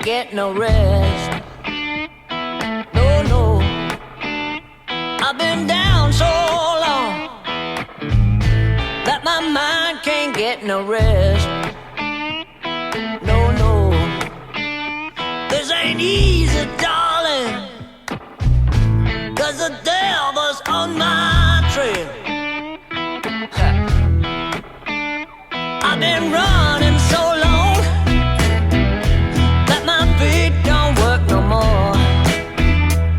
get no rest. No, no, I've been down so long that my mind can't get no rest. No, no, this ain't easy, darling, 'cause the devil's on my trail. I've been running so long that my feet don't work no more.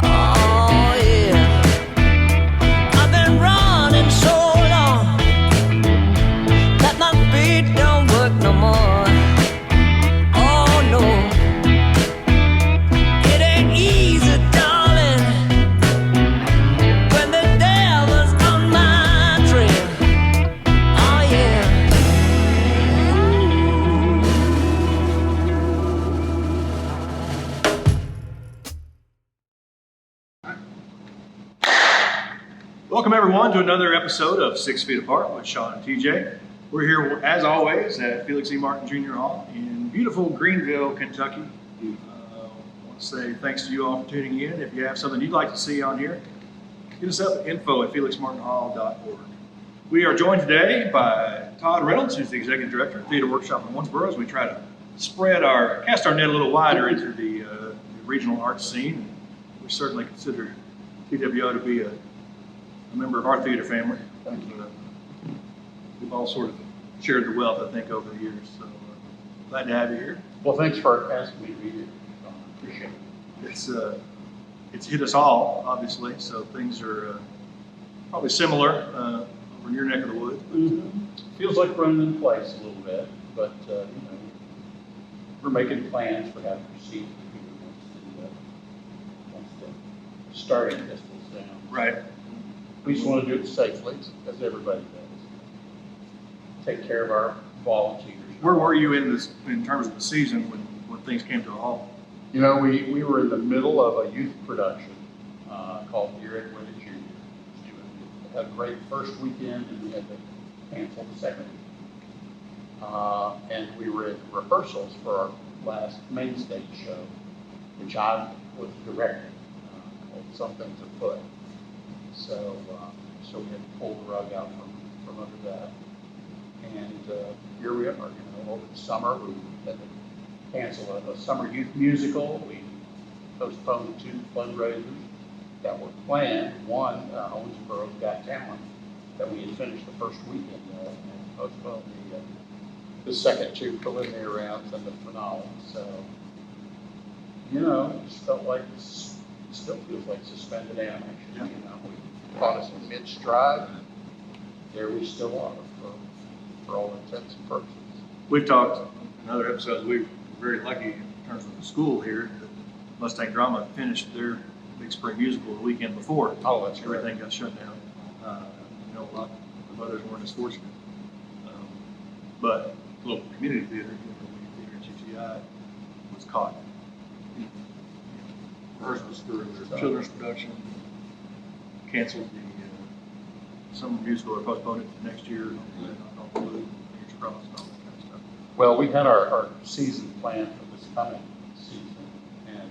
Oh yeah, I've been running so long that my feet don't work no more. Oh no, it ain't easy, darling, when the devil's on my trail. Oh yeah. Welcome everyone to another episode of 6 Feet Apart with Sean and TJ. We're here as always at Felix E. Martin Jr. Hall in beautiful Greenville, Kentucky. I want to say thanks to you all for tuning in. If you have something you'd like to see on here, hit us up at info@felixmartinhall.org. We are joined today by Todd Reynolds, who's the Executive Director of Theater Workshop in Owensboro, as we try to cast our net a little wider into the regional arts scene. We certainly consider TWO to be a member of our theater family. We've all sort of shared the wealth, I think, over the years. So glad to have you here. Well, thanks for asking me to be here. Appreciate it. It's hit us all, obviously. So things are probably similar over in your neck of the woods. Feels like running in place a little bit, but we're making plans for how to proceed once the starting distance down. Right. We just want to do it safely, as everybody does. Take care of our volunteers. Where were you in terms of the season when things came to a halt? You know, we were in the middle of a youth production called Year at Women Junior. We had a great first weekend, and we had to cancel the second weekend. And we were in rehearsals for our last main stage show, which I was directing, called Something's Afoot. So we had to pull the rug out from under that. And here we are, over the summer, we had to cancel a summer youth musical. We postponed 2 fundraisers that were planned. One, Owensboro Got Talent, that we had finished the first weekend of, and postponed the second 2 preliminary rounds and the finale. So, it just felt like, it still feels like suspended animation. Yeah. We caught us in mid-stride, and there we still are for all intents and purposes. We've talked in other episodes. We were very lucky in terms of the school here that Mustang Drama finished their big spring musical the weekend before. Oh, that's correct. Everything got shut down. A lot of others weren't as fortunate. But local community theater, theater in GTI, was caught. Rehearsals for their children's production, canceled the summer musical, or postponed it to next year. Fingers crossed, and all that kind of stuff. Well, we had our season planned for this coming season, and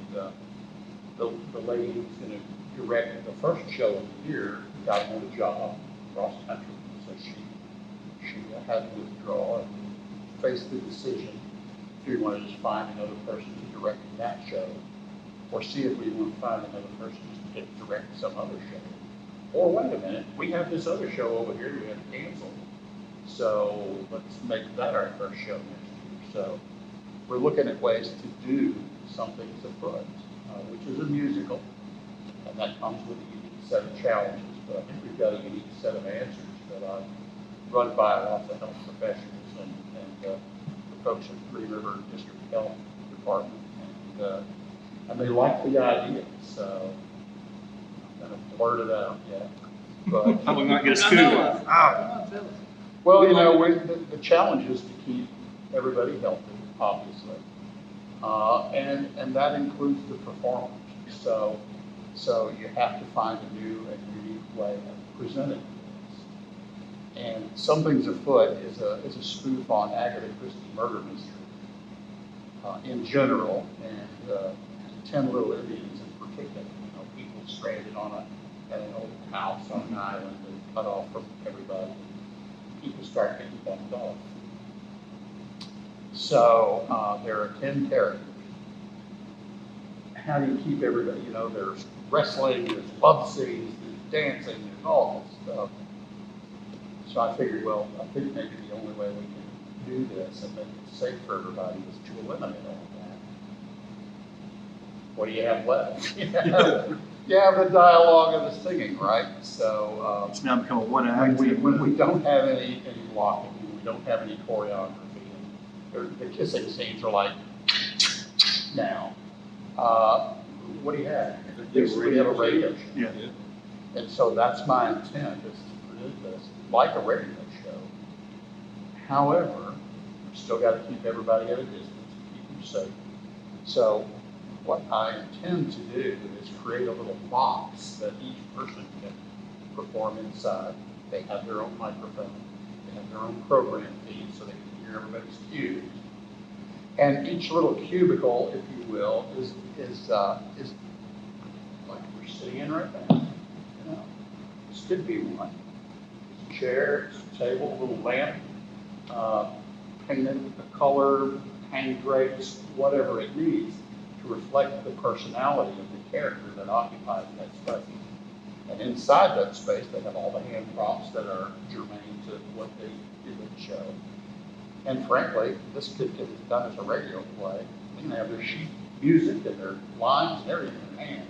the lady who's going to direct the first show of the year got another job across country, so she had to withdraw and face the decision: do we want to just find another person to direct that show, or see if we want to find another person to direct some other show, or wait a minute, we have this other show over here we have to cancel. So let's make that our first show next year. So we're looking at ways to do Something's Afoot, which is a musical, and that comes with a unique set of challenges. But I think we've got a unique set of answers that I've run by lots of health professionals and the folks at Three River District Health Department, and they like the idea. So I'm going to blurt it out yet. But We might get a scoop. well, the challenge is to keep everybody healthy, obviously, and that includes the performers. So you have to find a new and unique way of presenting this. And Something's Afoot is a spoof on Agatha Christie murder mystery. in general, and 10 Little Indians in particular. People stranded at an old house on an island and cut off from everybody. People start getting bumped off. So there are 10 characters. How do you keep everybody? There's wrestling, there's love scenes, there's dancing, there's all this stuff. So I figured, well, I think maybe the only way we can do this and make it safe for everybody is to eliminate all of that. What do you have left? You have the dialogue and the singing, right? So it's now become a one act. When we don't have any blocking, we don't have any choreography, and the kissing scenes are like now. What do you have? We have a radio show. Yeah. And so that's my intent, is to produce this like a radio show. However, we still got to keep everybody at a distance, keep them safe. So what I intend to do is create a little box that each person can perform inside. They have their own microphone, they have their own program feed, so they can hear everybody's cues. And each little cubicle, if you will, is like we're sitting in right now. This could be one. It's a chair, it's a table, a little lamp, painted a color, hang drapes, whatever it needs to reflect the personality of the character that occupies that space. And inside that space, they have all the hand props that are germane to what they did in the show. And frankly, this could get done as a radio play. They can have their sheet music and their lines and everything in hand.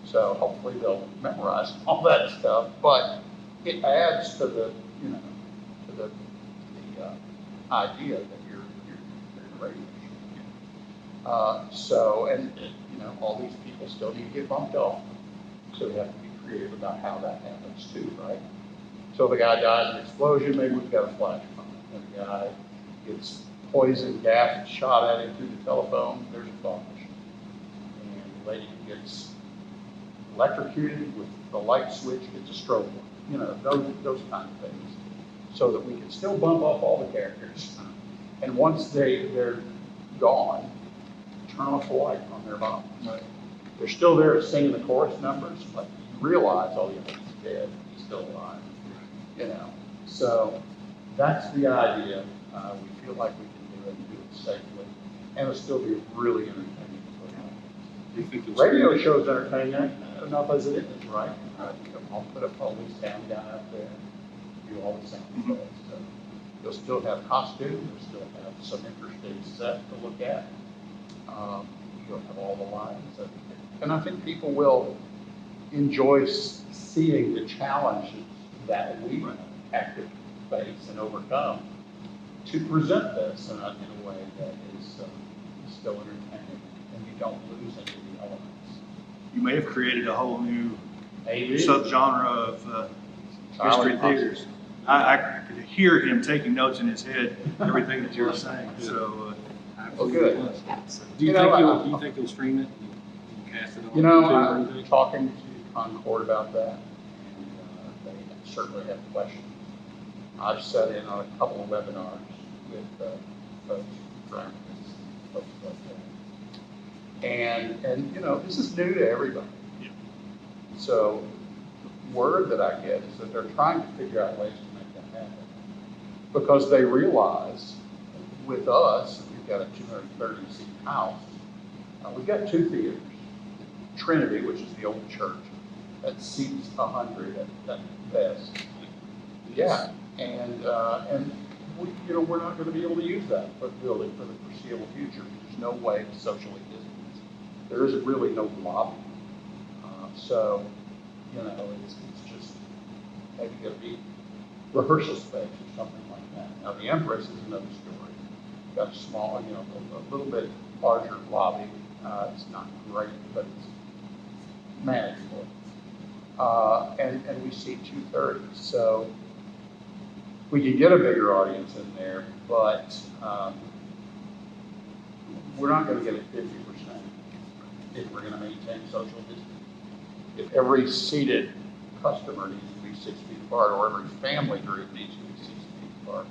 So hopefully they'll memorize all that stuff. But it adds to the, to the idea that you're in a radio show. All these people still need to get bumped off. So we have to be creative about how that happens too, right? So if a guy dies in an explosion, maybe we've got a flash from it. If a guy gets poison gas shot at him through the telephone, there's a flash. And the lady who gets electrocuted with the light switch gets a strobe light. Those kind of things. So that we can still bump off all the characters. And once they're gone, turn off the light on their bombs. Right. They're still there singing the chorus numbers, but you realize, oh yeah, he's dead, he's still alive. So that's the idea. We feel like we can do it and do it safely, and it'll still be really entertaining. Do you think Radio show's entertaining enough as it is, right? I'll put a police sound guy up there, do all the sound effects. So you'll still have costumes, you'll still have some interesting set to look at. You'll have all the lines, and I think people will enjoy seeing the challenges that we have to face and overcome to present this in a way that is still entertaining, and you don't lose any of the elements. You may have created a whole new Maybe. subgenre of history theaters. I could hear him taking notes in his head, everything that you were saying. So, Well, good. Do you think you'll stream it? And cast it on YouTube or I'm anything? talking to Concord about that, and they certainly have questions. I've sat in on a couple of webinars with folks, dramatists, folks like that. And this is new to everybody. Yeah. So the word that I get is that they're trying to figure out ways to make that happen. Because they realize with us, we've got a 230-seat house. We've got two theaters. Trinity, which is the old church, that seats 100 at best. Yeah, and we're not going to be able to use that building for the foreseeable future. There's no way to socially distance. There is really no lobby. So it's just maybe going to be rehearsal space or something like that. Now the Empress is another story. Got a small, a little bit larger lobby. It's not great, but it's manageable. And we see 230. So we can get a bigger audience in there, but we're not going to get it 50% if we're going to maintain social distance. If every seated customer needs to be 6 feet apart, or every family group needs to be 6 feet apart,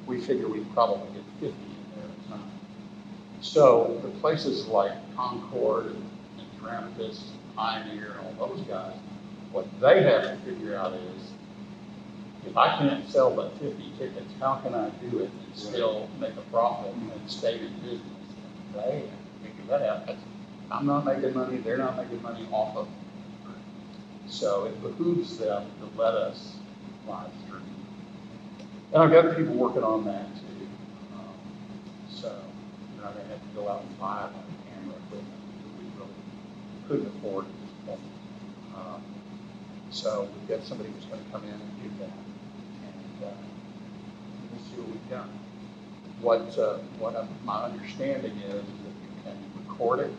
we figure we probably get 50 in there at a time. So the places like Concord and Dramatist, Pioneer, and all those guys, what they have to figure out is, if I can't sell but 50 tickets, how can I do it and still make a profit and stay in business? And they have to figure that out. I'm not making money, they're not making money off of it. So it behooves them to let us live stream. And I've got people working on that too. So you're not going to have to go out and buy a lot of camera equipment that we really couldn't afford at this point. So we've got somebody who's going to come in and do that. And we'll see what we've done. My understanding is that you can record it,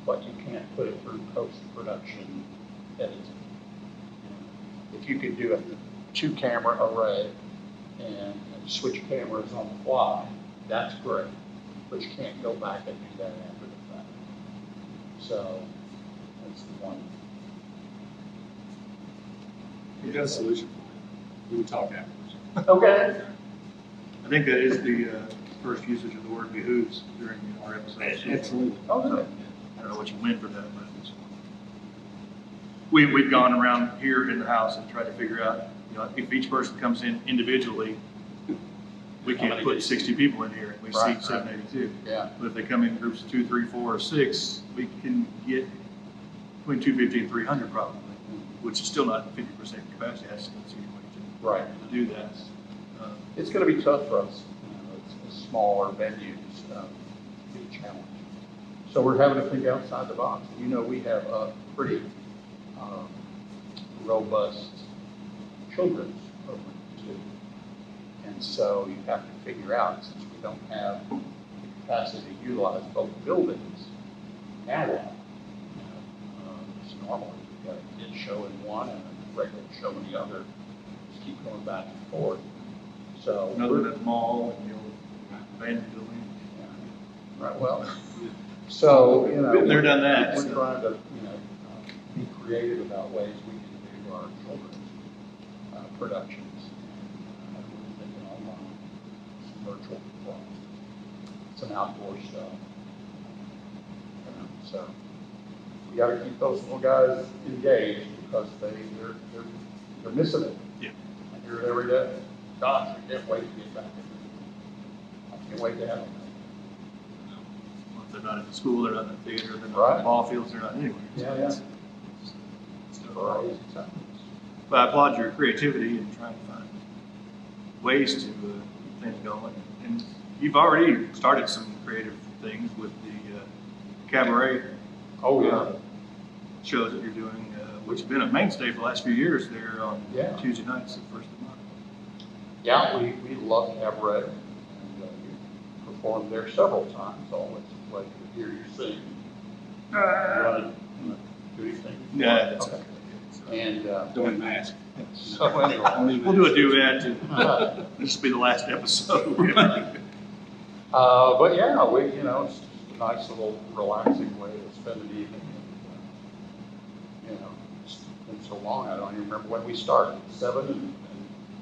but you can't put it through post-production editing. If you could do a 2-camera array and switch cameras on the fly, that's great, but you can't go back and do that after the fact. So that's the one. We got a solution for it. We can talk afterwards. Okay. I think that is the first usage of the word behooves during our episode. Absolutely. Oh, good. I don't know what you meant for that, but it's, we've gone around here in the house and tried to figure out, if each person comes in individually, we can't put 60 people in here and we Right, seat 782. Yeah. But if they come in groups of 2, 3, 4, or 6, we can get between 250 and 300 probably, which is still not 50% capacity. That's the only way to do that. It's going to be tough for us. It's smaller venues, be a challenge. So we're having to think outside the box. We have a pretty robust children's program too. And so you have to figure out, since we don't have the capacity to utilize both buildings, now what? Just normally, we've got a kid show in one and a regular show in the other. Just keep going back and forth. So Another at the mall and the old abandoned building. Right, well, so, Been there, done that. We're trying to, be creative about ways we can do our children's productions. And we're thinking online, some virtual performances, some outdoor stuff. So we got to keep those little guys engaged because they're missing it. Yeah. I hear it every day. Gosh, I can't wait to get back in there. I can't wait to have them. If they're not in the school, they're not in the theater, they're not in Right. the ball fields, they're not anywhere. Yeah. It's Crazy times. But I applaud your creativity in trying to find ways to keep things going. And you've already started some creative things with the cabaret Oh, yeah. shows that you're doing, which have been a mainstay for the last few years there on Yeah. Tuesday nights, the first of the month. Yeah, we love Cabaret, and we performed there several times. Always a pleasure to hear you sing. You want to do anything? Yeah, that's Okay. And Don't mask. so anyway, We'll do a duet, and this will be the last episode. but yeah, it's just a nice little relaxing way to spend an evening. And, it's been so long, I don't even remember when we started. 7 and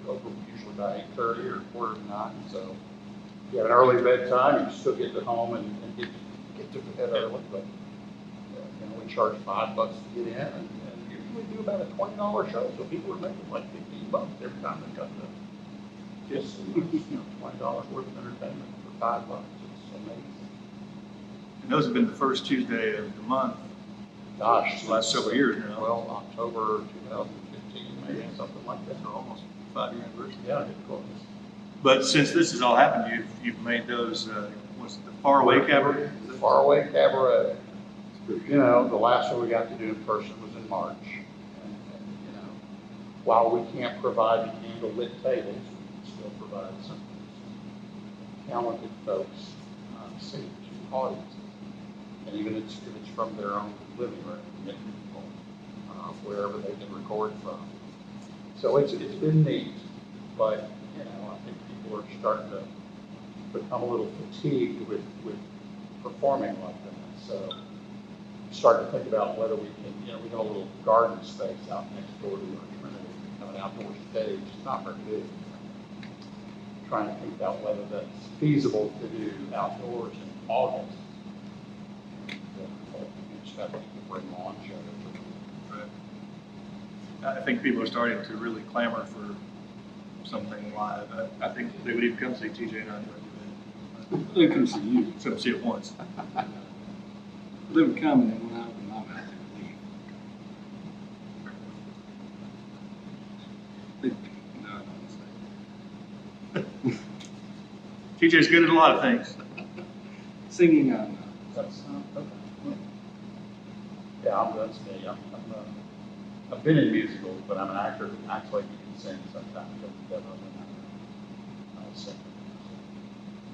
over usually by 8:30 or 8:45. So if you have an early bedtime, you still get to home and get to bed early. But we charge $5 to get in, and usually do about a $20 show. So people are making like $15 every time they come to just $20 worth of entertainment for $5. It's amazing. And those have been the first Tuesday of the month. Gosh, The last several years now. Well, October 2015, maybe something like that. So almost 5-year anniversary. Yeah, it's close. But since this has all happened, you've made those, what's it, the Faraway Cabaret? Faraway Cabaret. The last one we got to do in person was in March. And while we can't provide the candlelit tables, we can still provide some talented folks singing to audiences. And even if it's from their own living room, get people wherever they can record from. So it's been neat, but I think people are starting to become a little fatigued with performing like that. So start to think about whether we can, we have a little garden space out next door to our Trinity, an outdoor stage. It's not very big. trying to think about whether that's feasible to do outdoors in August. And, you just have to bring lawn chairs. Right. I think people are starting to really clamor for something live. I think they would even come see TJ and I do it. They come see you. So see it once. They would come and then when I open my mouth, they would leave. No, I don't say. TJ's good at a lot of things. Singing, I'm That's okay. Yeah, that's me. I've been in musicals, but I'm an actor who acts like he can sing sometimes. But I'll sing.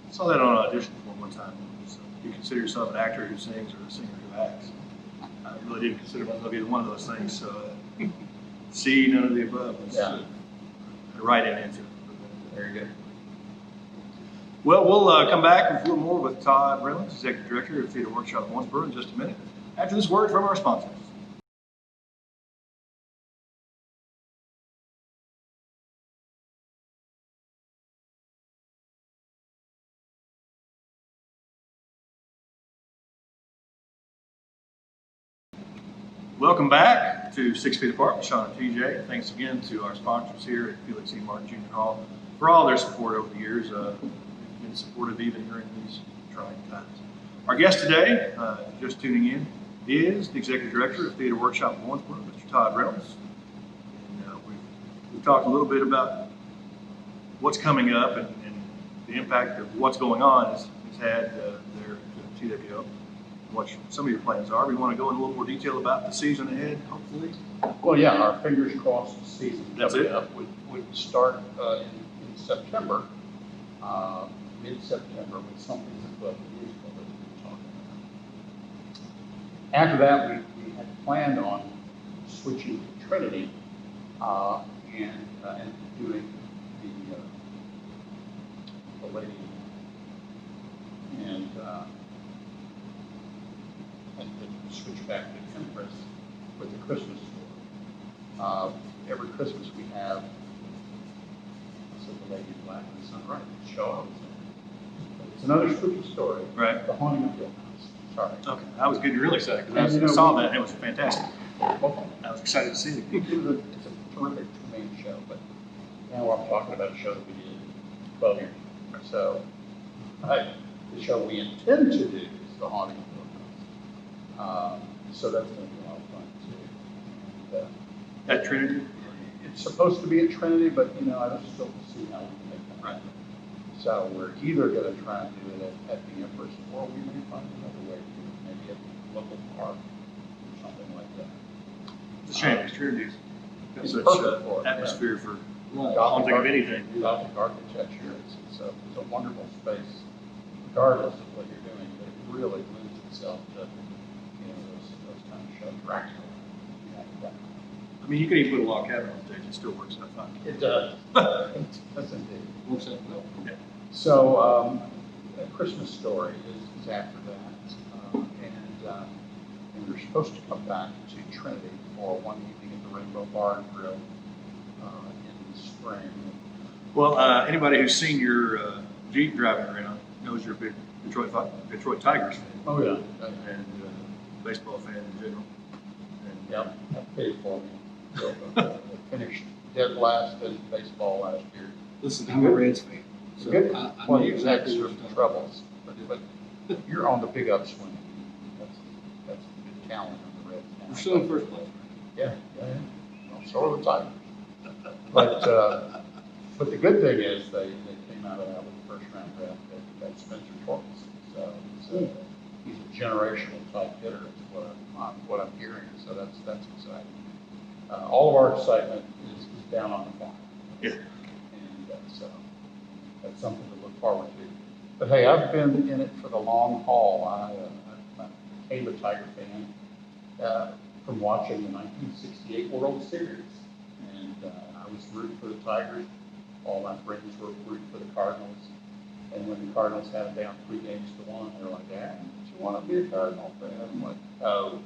I saw that on an audition for one time. So you consider yourself an actor who sings or a singer who acts. I really didn't consider myself either one of those things. So C, none of the above was the right answer. Very good. Well, we'll come back with a little more with Todd Reynolds, Executive Director of Theater Workshop Owensboro, in just a minute. After this word from our sponsors. Welcome back to 6 Feet Apart with Sean and TJ. Thanks again to our sponsors here at Felix E. Martin Junior Hall for all their support over the years. They've been supportive even during these trying times. Our guest today, just tuning in, is the Executive Director of Theater Workshop in Owensboro, Mr. Todd Reynolds. And we've talked a little bit about what's coming up and the impact of what's going on has had there at TWO. What some of your plans are. We want to go into a little more detail about the season ahead, hopefully. Well, yeah, our fingers crossed season That's coming it. up would start in September, mid-September, with something about the musical that we were talking about. After that, we had planned on switching to Trinity and doing the lady and then switch back to Empress with the Christmas story. Every Christmas we have, so the Lady in Black and the Sun Right, show. It's another spooky story. Right. The Haunting of Hill House. Sorry. Okay, I was getting really excited because I saw that and it was fantastic. Okay. I was excited to see it. It's a terrific two-man show, but now I'm talking about a show that we did 12 years ago. So the show we intend to do is The Haunting of Hill House. So that's going to be a lot of fun too. And, At Trinity? it's supposed to be at Trinity, but I don't still see how we can make that happen. So we're either going to try and do it at the Empress, or we may find another way to do it, maybe at the local park or something like that. It's a shame because Trinity's got It's such perfect for it, atmosphere for Right. haunting of anything. Gothic architecture. It's a wonderful space, regardless of what you're doing. But it really lends itself to those kind of shows. Dracula. I mean, you can even put a log cabin on stage, it still works out fine. It does. It does indeed. Works out well. Yeah. So, A Christmas Story is after that, and we're supposed to come back to Trinity for one evening at the Rainbow Bar and Grill in the spring. Well, anybody who's seen your Jeep driving around knows you're a big Detroit Tigers fan Oh yeah. and baseball fan in general. And, Yep, that paid for me. So, finished dead last in baseball last year. Listen, I'm a Reds fan. So So good. I Well, know you've exactly had what some you're talking troubles, but you're on the big upswing. That's good talent in the Reds now. We're still in first place. Yeah. Well, so are the Tigers. But the good thing is they came out of that with the first round draft pick. Got Spencer Torkelson. So he's a generational type hitter, is what I'm hearing. So that's exciting. All of our excitement is down on the farm. Yeah. And so that's something to look forward to. But hey, I've been in it for the long haul. I became a Tiger fan from watching the 1968 World Series. And I was rooting for the Tigers. All my friends were rooting for the Cardinals. And when the Cardinals had them down 3-1, they were like, "Dad, do you want to be a Cardinal fan?" I'm like, "Oh."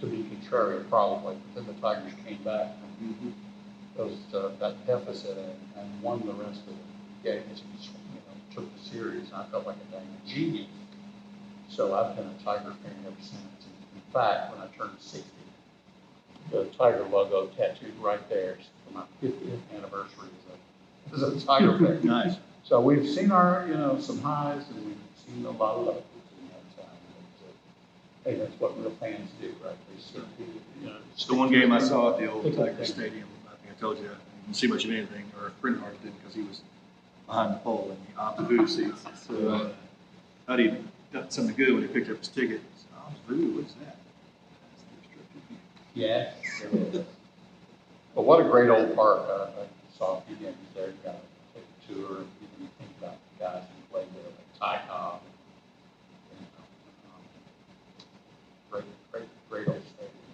To be contrary, probably. But then the Tigers came back. And that deficit and won the rest of the games. Took the series, and I felt like a dang genius. So I've been a Tiger fan ever since. In fact, when I turned 60, the Tiger logo tattooed right there for my 50th anniversary as a Tiger fan. Nice. So we've seen our, some highs, and we've seen a lot of lows in that time. Hey, that's what real fans do, right? They see, It's the one game I saw at the old Tiger Stadium. I think I told you, I didn't see much of anything, or a friend of ours didn't, because he was behind the pole in the opposite seats. So thought he got something good when he picked up his ticket. He said, "Opposite, what's that?" That's the restricted view. Yeah, it is. But what a great old park. I saw a few games there. You got to take a tour. And you think about the guys who played there, like Ty Cobb. Great old stadium.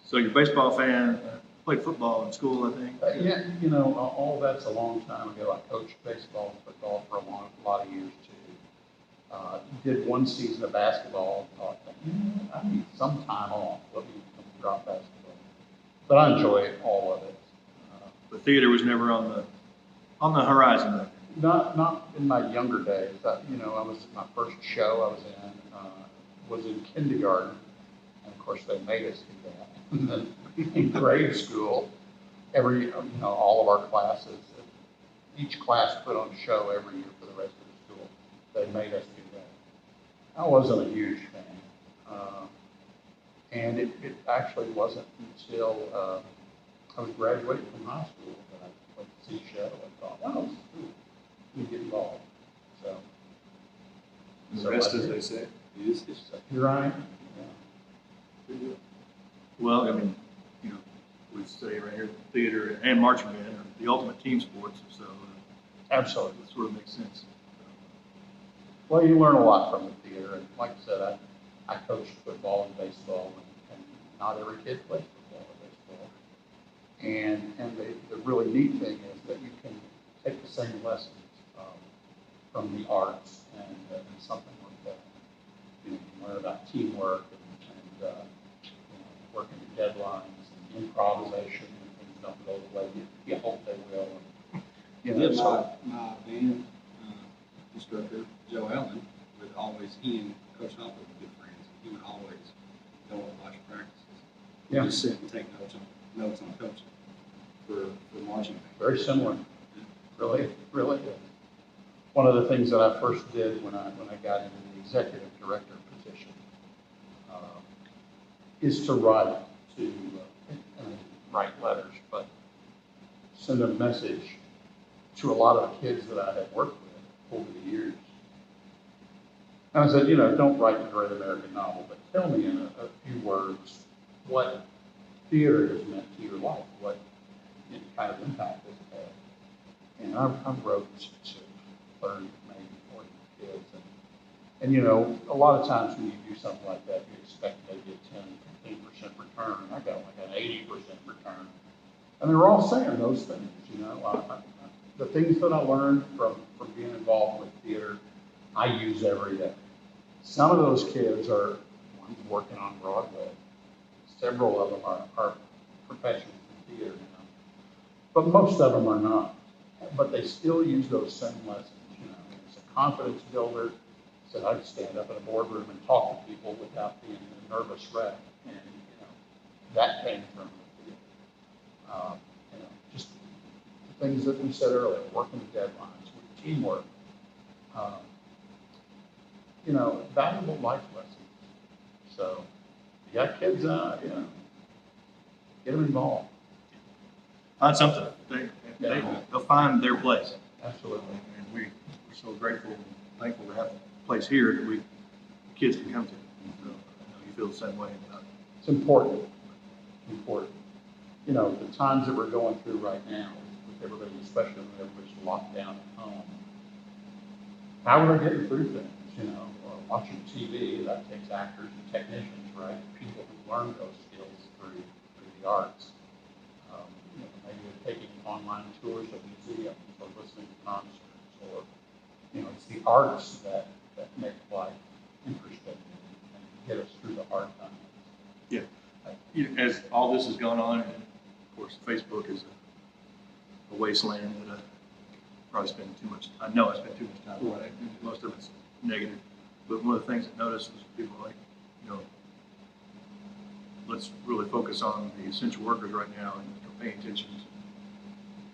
So you're a baseball fan, played football in school, I think? Yeah, all that's a long time ago. I coached baseball and football for a lot of years too. Did one season of basketball. Thought, I need some time off. Let me drop basketball. But I enjoy all of it. The theater was never on the horizon then. Not in my younger days. I was my first show I was in kindergarten, and of course they made us do that. And then in grade school, all of our classes, each class put on a show every year for the rest of the school. They made us do that. I wasn't a huge fan, and it actually wasn't until I was graduating from high school that I went to see a show and thought, wow, this is cool. You get involved. So The rest, as they say, is history. here I am. Yeah. Well, I mean, we say right here, theater and marching band are the ultimate team sports, so Absolutely. it sort of makes sense. Well, you learn a lot from the theater, and like I said, I coached football and baseball, and not every kid plays football or baseball. And the really neat thing is that you can take the same lessons from the arts and something like that. You learn about teamwork and working to deadlines and improvisation when things don't go the way you hope they will. My band instructor, Joe Allen, would always, he and Coach Hopper were good friends. He would always go and watch practices. Yeah. Just sit and take notes on coaching for marching band. Very similar. Really is. One of the things that I first did when I got into the executive director position is to write letters, but send a message to a lot of the kids that I had worked with over the years. And I said, don't write the great American novel, but tell me in a few words what theater has meant to your life, what kind of impact has it had. And I wrote to 30, maybe 40 kids. And a lot of times when you do something like that, you expect maybe a 10, 15% return. I got like an 80% return. And they were all saying those things, the things that I learned from being involved with theater, I use every day. Some of those kids are ones working on Broadway. Several of them are professionals in theater now. But most of them are not. But they still use those same lessons. It's a confidence builder. So I can stand up in a boardroom and talk to people without being a nervous wreck. And, that came from the theater. Just the things that we said earlier, working the deadlines, with teamwork. Valuable life lessons. So you got kids, get them involved. Find something. They'll find their place. Absolutely. And we're so grateful and thankful to have a place here that the kids can come to. So I know you feel the same way about it. It's important. The times that we're going through right now, with everybody, especially when everybody's locked down at home, how are they getting through things? Watching TV, that takes actors and technicians, right? People who learn those skills through the arts. Maybe they're taking online tours of museums or listening to concerts, or it's the arts that make life interesting and get us through the hard times. Yeah. As all this has gone on, and of course, Facebook is a wasteland that I probably spend too much. I know I spend too much time on it. Most of it's negative. But one of the things I noticed was people like, let's really focus on the essential workers right now and paying attention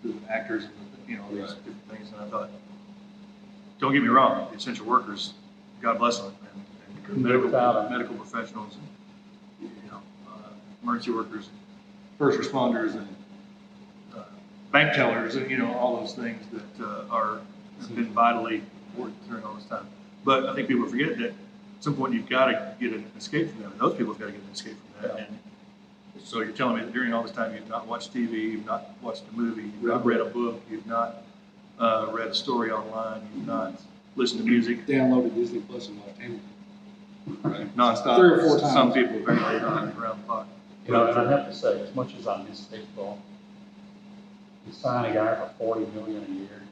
to the actors and all these different things. And I thought, don't get me wrong, the essential workers, God bless them, and medical professionals, and emergency workers, first responders, and bank tellers, and all those things that have been vitally important during all this time. But I think people forget that at some point you've got to get an escape from them, and those people have got to get an escape from that. Yeah. And so you're telling me that during all this time you've not watched TV, you've not watched a movie, you've not read a book, you've not read a story online, you've not listened to music. Downloaded Disney Plus and watched Hamilton. Right. Nonstop. 3 or 4 times. Some people apparently around the clock. And I have to say, as much as I miss baseball, you sign a guy for $40 million a year.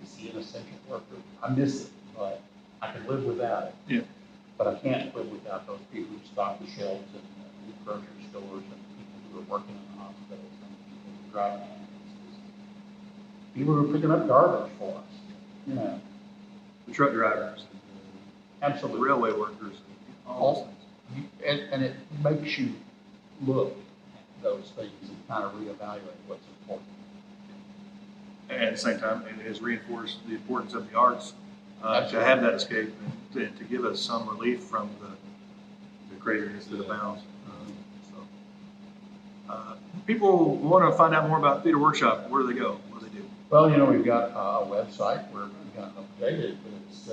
Is he an essential worker? I miss it, but I can live without it. Yeah. But I can't live without those people who stock the shelves in the grocery stores, and people who are working in the hospitals, and people who drive ambulances, people who are picking up garbage for us. The truck drivers, Absolutely. the railway workers, all those things. And it makes you look at those things and kind of reevaluate what's important. And at the same time, it has reinforced the importance of the arts to Absolutely. have that escape and to give us some relief from the craziness that abounds. People want to find out more about Theater Workshop. Where do they go? What do they do? Well, we've got a website. We've got updated, but it's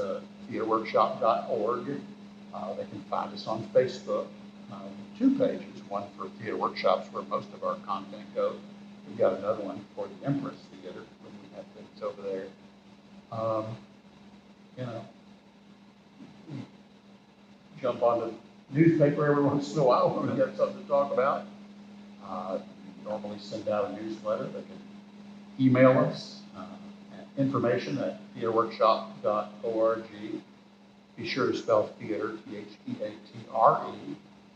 theaterworkshop.org. They can find us on Facebook. 2 pages, one for Theater Workshops where most of our content goes. We've got another one for the Empress Theater when we have things over there. We jump on the newspaper every once in a while when we got something to talk about. Normally send out a newsletter. They can email us at information@theaterworkshop.org. Be sure to spell theater, Theatre,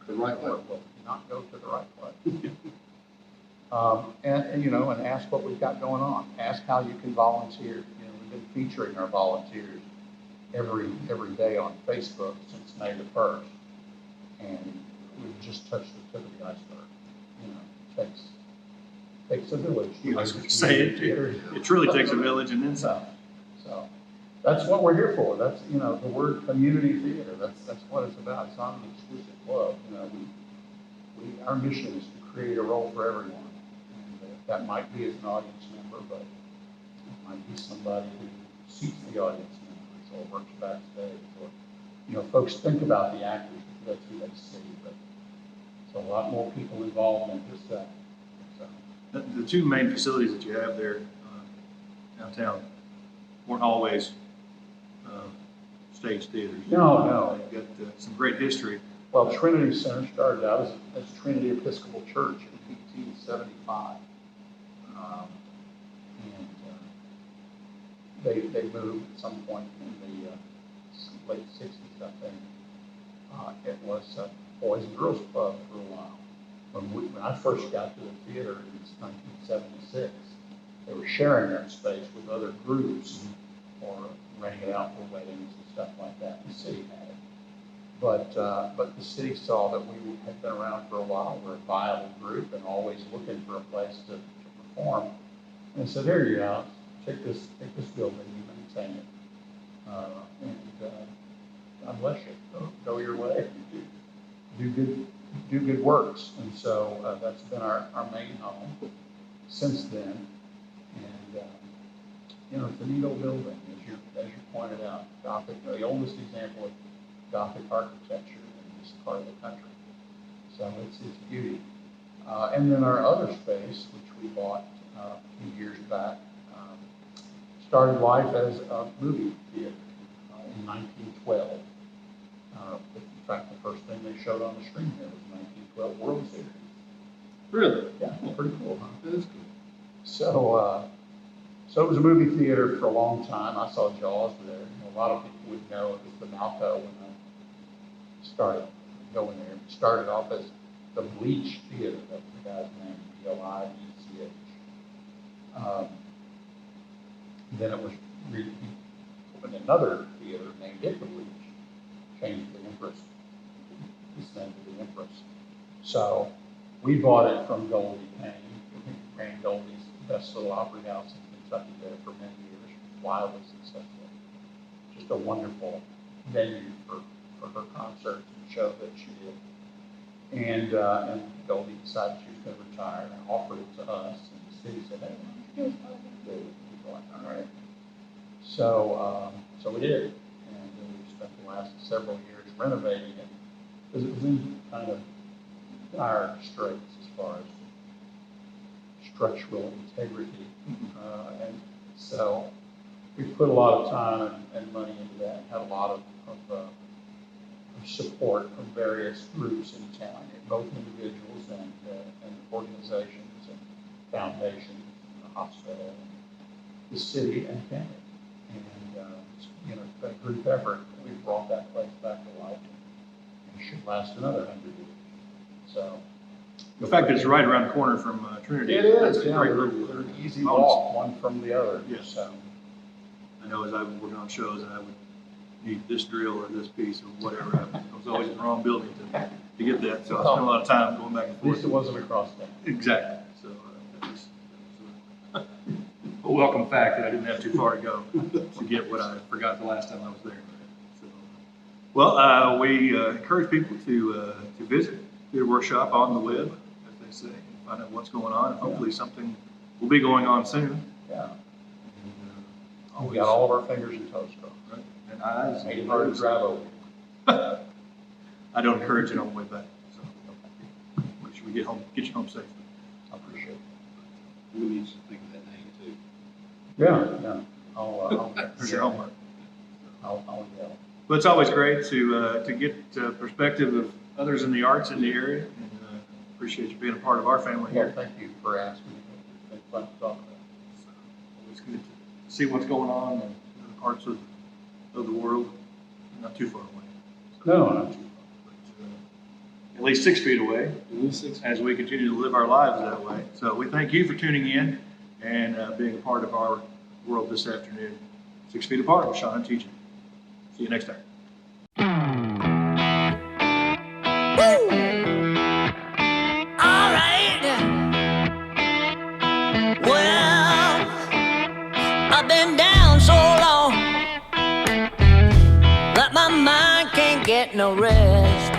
The right way. Well, not go to the right place. And ask what we've got going on. Ask how you can volunteer. We've been featuring our volunteers every day on Facebook since May the 1st, and we've just touched the tip of the iceberg. It takes a village. I was going to say it truly takes a village and then some. So that's what we're here for. That's the word community theater. That's what it's about. It's not an exclusive club. Our mission is to create a role for everyone. And that might be as an audience member, but it might be somebody who seats the audience members or works backstage, or folks think about the actors because that's who they see. But there's a lot more people involved than just that. So. The 2 main facilities that you have there downtown weren't always stage theaters. No. You've got some great history. Well, Trinity Center started out as Trinity Episcopal Church in 1875. They moved at some point in the late 60s, I think. It was a Boys and Girls Club for a while. When I first got to the theater in 1976, they were sharing that space with other groups or renting it out for weddings and stuff like that. The city had it. But the city saw that we had been around for a while. We're a viable group and always looking for a place to perform. And said, here you go, take this building, you maintain it. God bless you. Go your way. Do good works. And so that's been our main home since then. And it's a neat old building, as you pointed out. Gothic, the oldest example of Gothic architecture in this part of the country. So it's beauty. And then our other space, which we bought a few years back, started life as a movie theater in 1912. In fact, the first thing they showed on the screen there was 1912 World Series. Really? Yeah, pretty cool, huh? That is cool. So it was a movie theater for a long time. I saw Jaws there. A lot of people would know it was the Malco when I started going there. It started off as the Bleach Theater. That was the guy's name, L-I-E-C-H. Then it was he opened another theater, named it the Bleach, changed the Empress, his name to the Empress. So we bought it from Goldie Payne. We ran Goldie's best little opera house in Kentucky there for many years, wildly successful. Just a wonderful venue for her concerts and shows that she did. And Goldie decided she was going to retire and offered it to us. And the city said, hey, why don't you guys buy it? We were like, all right. So we did. And we spent the last several years renovating it because it was in kind of dire straits as far as structural integrity. And so we put a lot of time and money into that, had a lot of support from various groups in town, both individuals and organizations and foundations, and the hospital, and the city and county. And it's a group effort. We brought that place back to life and it should last another 100 years. So The fact that it's right around the corner from Trinity. it is, That's a yeah, great they're little an easy bonus. walk, one from the other. Yes. So, I know as I was working on shows and I would need this drill or this piece or whatever, I was always in the wrong building to get that. So I spent a lot of time going back and at least forth. it wasn't across town. Exactly. So that was a welcome fact that I didn't have too far to go to get what I forgot the last time I was there. So, well, we encourage people to visit Theater Workshop on the web, as they say, and find out what's going on. And hopefully something will be going on soon. Yeah. And, We got all of our fingers and toes crossed. right? And eyes. Made it hard to drive over. I don't encourage it on the way back. So make sure we get you home safe. I appreciate it. We need to think of that name too. Yeah. I'll There's your homework. I'll yell. But it's always great to get perspective of others in the arts in the area, and appreciate you being a part of our family Well, here. thank you for asking me. It's been fun to talk about. So, always good to see what's going on in other parts of the world, not too far away. No, not too At least 6 feet away, At least 6 as we continue to live our lives that way. So we thank you for tuning in and being a part of our world this afternoon. 6 Feet Apart with Sean and TJ. See you next time. All right. Well, I've been down so long that my mind can't get no rest.